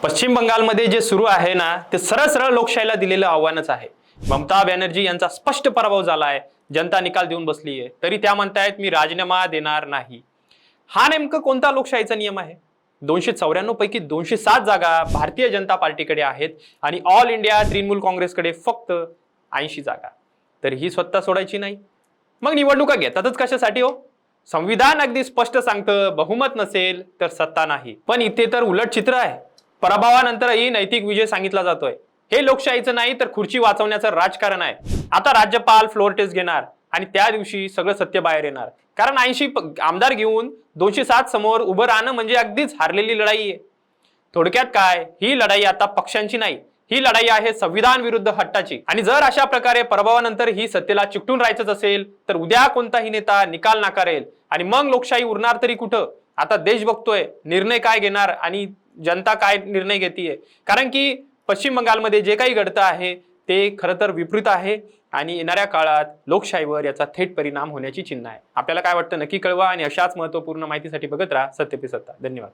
पश्चिम बंगालमध्ये जे सुरू आहे ना ते सरळ सरळ लोकशाहीला दिलेलं आव्हानच आहे। ममता बॅनर्जी यांचा स्पष्ट पराभव झाला आहे। जनता निकाल देऊन बसली आहे, तरी त्या म्हणतायत मी राजीनामा देणार नाही। हा नेमका कोणता लोकशाहीचा नियम आहे? 294 पैकी 207 जागा भारतीय जनता पार्टीकडे आहेत आणि ऑल इंडिया तृणमूल काँग्रेसकडे फक्त 80 जागा। तर ही स्वतः सोडायची नाही, मग निवडणुका घेतातच कशासाठी हो? संविधान अगदी स्पष्ट सांगतं, बहुमत नसेल तर सत्ता नाही। पण इथे तर उलट चित्र आहे। पराभवानंतरही नैतिक विजय सांगितला जातोय। हे लोकशाहीचं नाही तर खुर्ची वाचवण्याचं राजकारण आहे। आता राज्यपाल फ्लोर टेस्ट घेणार आणि त्या दिवशी सगळं सत्य बाहेर येणार। कारण 80 आमदार घेऊन 207 समोर उभं राहणं म्हणजे अगदीच हारलेली लढाई आहे। थोडक्यात काय, ही लढाई आता पक्षांची नाही, ही लढाई आहे संविधान विरुद्ध हट्टाची। आणि जर अशा प्रकारे पराभवानंतर ही सत्तेला चिकटून राहायचं असेल तर उद्या कोणताही नेता निकाल नाकारेल आणि मग लोकशाही उरणार तरी कुठं? आता देश बघतोय निर्णय काय घेणार आणि जनता काय निर्णय घेतीये। कारण की पश्चिम बंगालमध्ये जे काही घडतं आहे ते खरं तर विपरीत आहे आणि येणाऱ्या काळात लोकशाहीवर याचा थेट परिणाम होण्याची चिन्ह आहे। आपल्याला काय वाटतं नक्की कळवा आणि अशाच महत्त्वपूर्ण माहितीसाठी बघत राहा सत्य पे सत्ता। धन्यवाद।